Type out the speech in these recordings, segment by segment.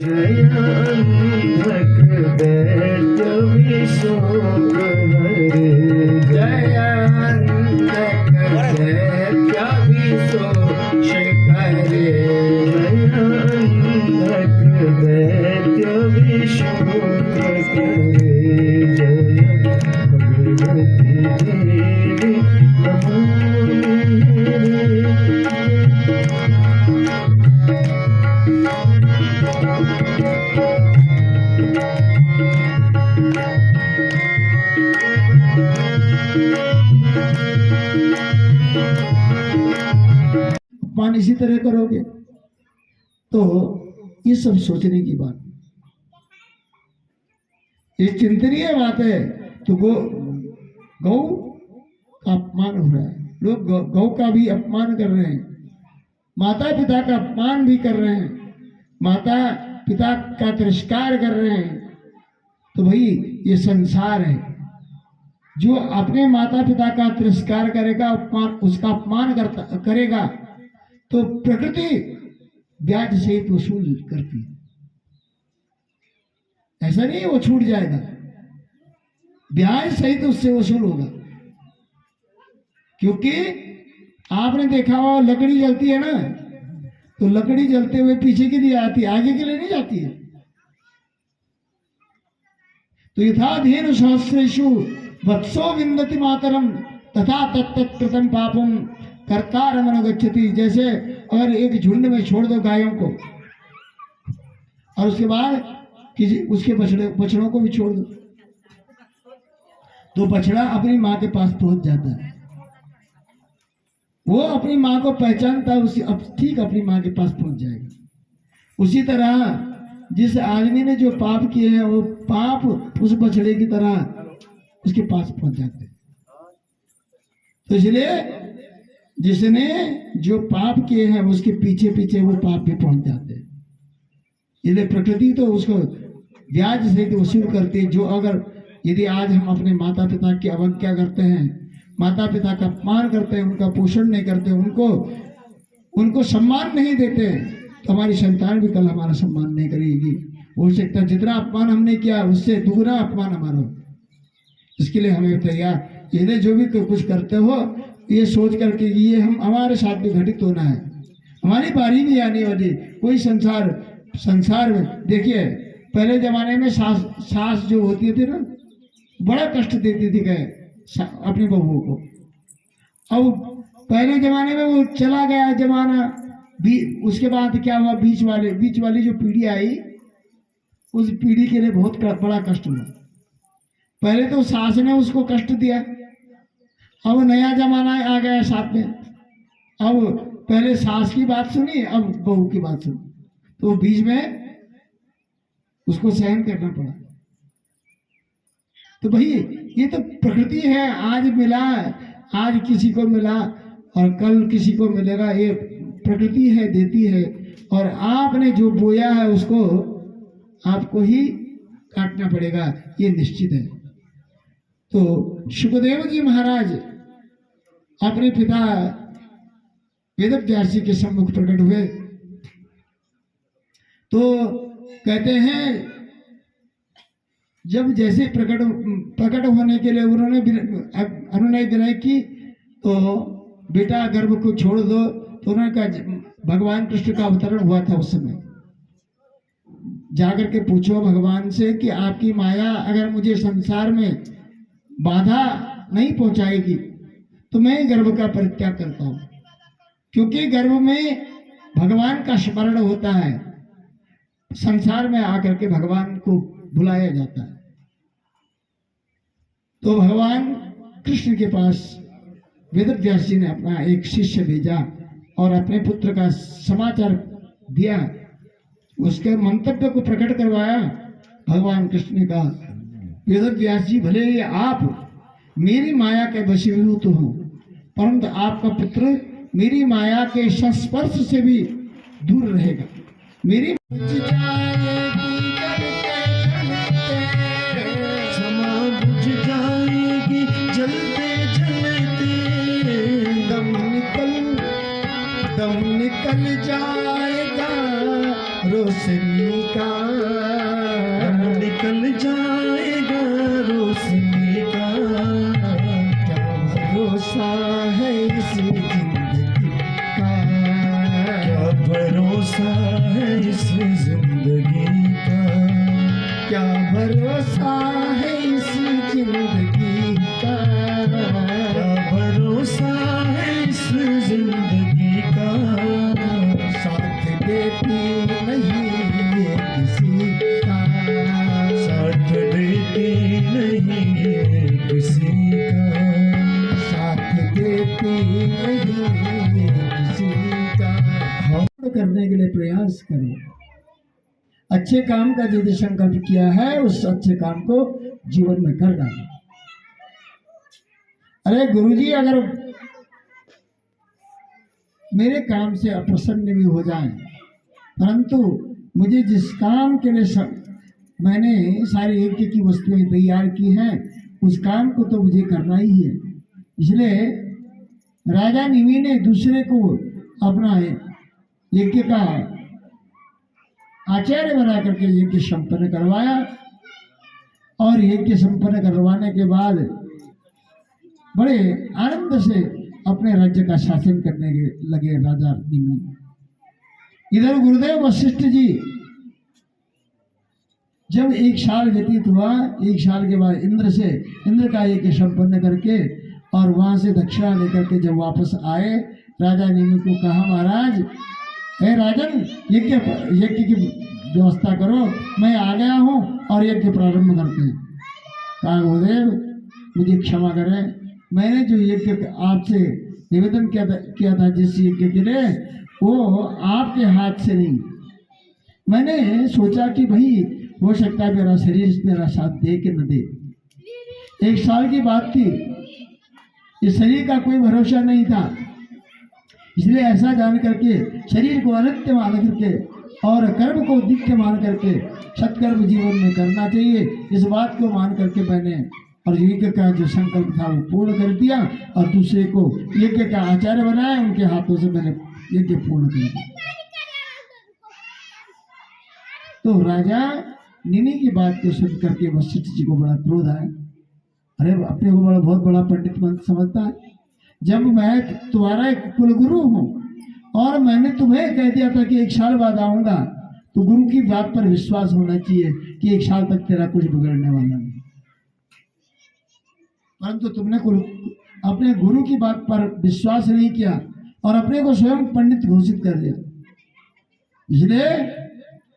जयान्धक दैत्य विशोक हरे जयान्धक दैत्य विशोक हरे जयान्धक दैत्य विशोक हरे जय भगवती देवी नमो मान इसी तरह करोगे तो ये सब सोचने की बात, ये चिंतनीय बात है। तो गौ का अपमान हो रहा है, लोग गौ का भी अपमान कर रहे हैं, माता पिता का अपमान भी कर रहे हैं, माता पिता का तिरस्कार कर रहे हैं। तो भाई ये संसार है, जो अपने माता पिता का तिरस्कार करेगा, अपमान उसका अपमान करेगा तो प्रकृति ब्याज सहित वसूल करती है। ऐसा नहीं वो छूट जाएगा, ब्याज सहित उससे वसूल होगा। क्योंकि आपने देखा हो लकड़ी जलती है ना, तो लकड़ी जलते हुए पीछे के लिए आती है, आगे के लिए नहीं जाती है। तो यथाधीन सहस्रेषु वत्सो विन्दति मातरम तथा तत्कृतम पापम कर्तारमन गच्छति। जैसे अगर एक झुंड में छोड़ दो गायों को और उसके बाद किसी उसके बछड़ों को भी छोड़ दो, तो बछड़ा अपनी माँ के पास पहुंच जाता है, वो अपनी माँ को पहचानता है, उसी अब ठीक अपनी माँ के पास पहुंच जाएगा। उसी तरह जिस आदमी ने जो पाप किए हैं वो पाप उस बछड़े की तरह उसके पास पहुंच जाते हैं। तो इसलिए जिसने जो पाप किए हैं उसके पीछे पीछे वो पाप भी पहुंच जाते हैं। इसलिए प्रकृति तो उसको ब्याज से वसूल करती है। जो अगर यदि आज हम अपने माता पिता की अवज्ञा करते हैं, माता पिता का अपमान करते हैं, उनका पोषण नहीं करते, उनको सम्मान नहीं देते, तो हमारी संतान भी कल हमारा सम्मान नहीं करेगी। हो सकता है जितना अपमान हमने किया उससे दुगना अपमान हमारा हो। इसके लिए हमें तैयार, यदि जो भी कुछ करते हो ये सोच करके ये हम हमारे साथ भी घटित होना है, हमारी बारी भी आने वाली। कोई संसार में देखिए पहले जमाने में सास जो होती थी ना, बड़ा कष्ट देती थी गए अपनी बहुओं को। अब पहले जमाने में वो चला गया जमाना, उसके बाद क्या हुआ, बीच वाली जो पीढ़ी आई, उस पीढ़ी के लिए बहुत बड़ा कष्ट हुआ। पहले तो सास ने उसको कष्ट दिया, अब नया जमाना आ गया साथ में। अब पहले सास की बात सुनी, अब बहू की बात सुनी, तो बीच में उसको सहन करना पड़ा। तो भाई ये तो प्रकृति है, आज मिला, आज किसी को मिला और कल किसी को मिलेगा, ये प्रकृति है, देती है। और आपने जो बोया है उसको आपको ही काटना पड़ेगा, ये निश्चित है। तो शुकदेव जी महाराज अपने पिता वेदव्यास जी के सम्मुख प्रकट हुए, तो कहते हैं जब जैसे प्रकट होने के लिए उन्होंने विनय की, तो बेटा गर्भ को छोड़ दो। तो उन्होंने कहा भगवान कृष्ण का अवतरण हुआ था उस समय, जाकर के पूछो भगवान से कि आपकी माया अगर मुझे संसार में बाधा नहीं पहुंचाएगी तो मैं गर्भ का परित्याग करता हूं। क्योंकि गर्भ में भगवान का स्मरण होता है, संसार में आकर के भगवान को बुलाया जाता है। तो भगवान कृष्ण के पास वेदव्यास जी ने अपना एक शिष्य भेजा और अपने पुत्र का समाचार दिया, उसके मंतव्य को प्रकट करवाया। भगवान कृष्ण ने कहा वेदव्यास जी, भले ही आप मेरी माया के वशीभूत हो, परंतु आपका पुत्र मेरी माया के संस्पर्श से भी दूर रहेगा। मेरी दम निकल जाएगा रोशनी का निकल जाएगा रोशनी का, क्या भरोसा है इस जिंदगी का, क्या भरोसा है इस जिंदगी का, क्या भरोसा है इस जिंदगी का, क्या भरोसा है इस जिंदगी का, साथ देती नहीं ये किसी का, साथ देती नहीं ये किसी का, साथ देती नहीं ये किसी का। हम करने के लिए प्रयास करें। अच्छे काम का यदि संकल्प किया है उस अच्छे काम को जीवन में कर डालें। अरे गुरुजी अगर मेरे काम से अप्रसन्न भी हो जाए, परंतु मुझे जिस काम के लिए मैंने सारी यज्ञ की वस्तुएं तैयार की हैं उस काम को तो मुझे करना ही है। इसलिए राजा निमि ने दूसरे को अपना यज्ञ का आचार्य बना करके यज्ञ संपन्न करवाया, और यज्ञ संपन्न करवाने के बाद बड़े आनंद से अपने राज्य का शासन करने के लगे राजा निमि। इधर गुरुदेव वशिष्ठ जी जब 1 साल व्यतीत हुआ, 1 साल के बाद इंद्र का यज्ञ संपन्न करके और वहां से दक्षिणा लेकर के जब वापस आए, राजा निमि को कहा महाराज हे राजन यज्ञ की व्यवस्था करो, मैं आ गया हूँ और यज्ञ प्रारंभ करते हैं। कहा गुरुदेव मुझे क्षमा करें, मैंने जो यज्ञ आपसे निवेदन किया था जिस यज्ञ के लिए वो आपके हाथ से नहीं, मैंने सोचा कि भाई हो सकता है मेरा शरीर मेरा साथ दे कि न दे। 1 साल की बात थी, इस शरीर का कोई भरोसा नहीं था, इसलिए ऐसा जान करके शरीर को अनित्य मान करके और कर्म को नित्य मान करके सत्कर्म जीवन में करना चाहिए, इस बात को मान करके मैंने और यज्ञ का जो संकल्प था वो पूर्ण कर दिया और दूसरे को यज्ञ का आचार्य बनाया, उनके हाथों से मैंने यज्ञ पूर्ण कर दिया। तो राजा निमि की बात को सुन करके वशिष्ठ जी को बड़ा क्रोध आया। अरे अपने को बहुत बड़ा पंडित समझता है, जब मैं तुम्हारा एक कुलगुरु हूँ और मैंने तुम्हें कह दिया था कि 1 साल बाद आऊंगा, तो गुरु की बात पर विश्वास होना चाहिए कि 1 साल तक तेरा कुछ बिगड़ने वाला नहीं। परंतु तुमने अपने गुरु की बात पर विश्वास नहीं किया और अपने को स्वयं पंडित घोषित कर दिया, इसलिए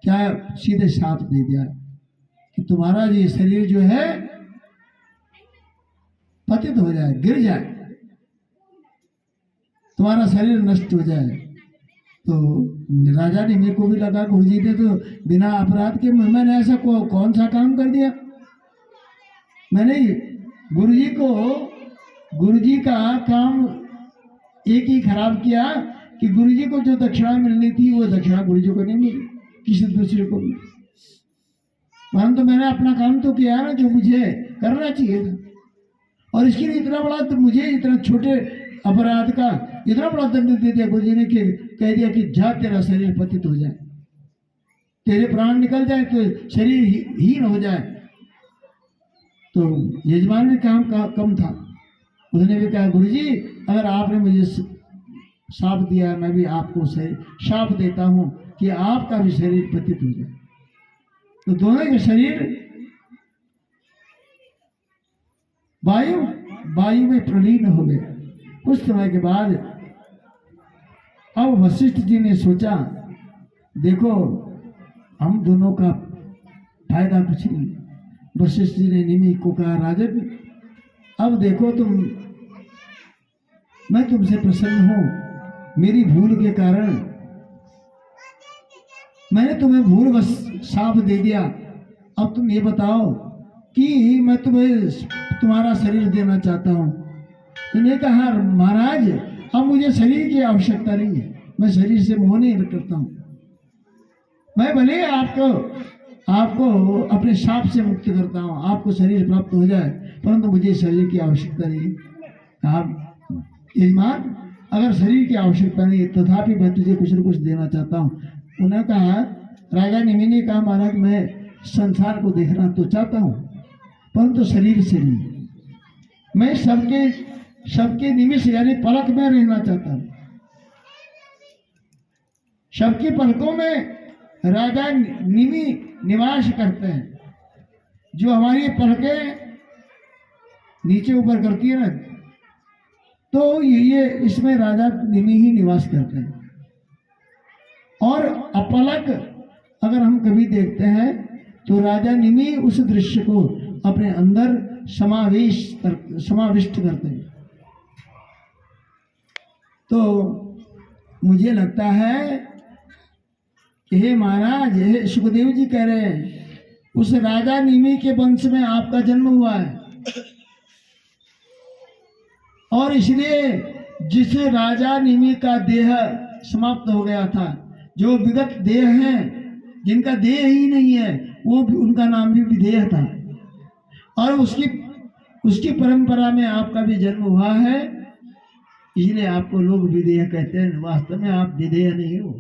क्या सीधे साफ दे दिया कि तुम्हारा ये शरीर जो है पतित हो जाए, गिर जाए, तुम्हारा शरीर नष्ट हो जाए। तो राजा ने मेरे को भी लगा गुरुजी ने तो बिना अपराध के मैंने ऐसा कौन सा काम कर दिया। मैंने गुरुजी का काम एक ही खराब किया कि गुरुजी को जो दक्षिणा मिलनी थी वो दक्षिणा गुरुजी को नहीं मिली, किसी दूसरे को मिली। परंतु मैंने अपना काम तो किया ना जो मुझे करना चाहिए था, और इसके लिए इतना बड़ा तो मुझे इतना छोटे अपराध का इतना बड़ा दंड दे दिया गुरुजी ने कि कह दिया कि जा तेरा शरीर पतित हो जाए, तेरे प्राण निकल जाए, तो शरीर हीन हो जाए। तो यजमान भी काम कम था, उसने भी कहा गुरुजी अगर आपने मुझे शाप दिया, मैं भी आपको शाप देता हूं कि आपका भी शरीर पतित हो जाए। तो दोनों के शरीर वायु में प्रलीन हो गए। कुछ समय के बाद अब वशिष्ठ जी ने सोचा देखो हम दोनों का फायदा कुछ नहीं। वशिष्ठ जी ने निमि को कहा राजन अब देखो मैं तुमसे प्रसन्न हूं, मेरी भूल के कारण मैंने तुम्हें भूलवश शाप दे दिया। अब तुम ये बताओ कि मैं तुम्हें तुम्हारा शरीर देना चाहता हूं। उन्होंने कहा महाराज अब मुझे शरीर की आवश्यकता नहीं है, मैं शरीर से मोह नहीं करता हूं। मैं भले आपको अपने शाप से मुक्त करता हूं, आपको शरीर प्राप्त हो जाए, परंतु मुझे शरीर की आवश्यकता नहीं है। आप यजमान अगर शरीर की आवश्यकता नहीं तथापि मैं तुझे कुछ न कुछ देना चाहता हूं। उन्होंने कहा राजा निमि ने कहा महाराज मैं संसार को देखना तो चाहता हूँ परंतु शरीर से नहीं, मैं सबके निमिष यानी पलक में रहना चाहता हूँ। सबकी पलकों में राजा निमि निवास करते हैं। जो हमारी पलकें नीचे ऊपर करती है ना, तो ये इसमें राजा निमि ही निवास करते हैं। और अपलक अगर हम कभी देखते हैं तो राजा निमि उस दृश्य को अपने अंदर समाविष्ट करते हैं। तो मुझे लगता है कि हे महाराज, हे सुखदेव जी कह रहे हैं उस राजा निमि के वंश में आपका जन्म हुआ है, और इसलिए जिस राजा निमि का देह समाप्त हो गया था, जो विगत देह हैं जिनका देह ही नहीं है, वो भी उनका नाम भी विदेह था, और उसकी परंपरा में आपका भी जन्म हुआ है, इसलिए आपको लोग विदेह कहते हैं। वास्तव में आप विदेह नहीं हो।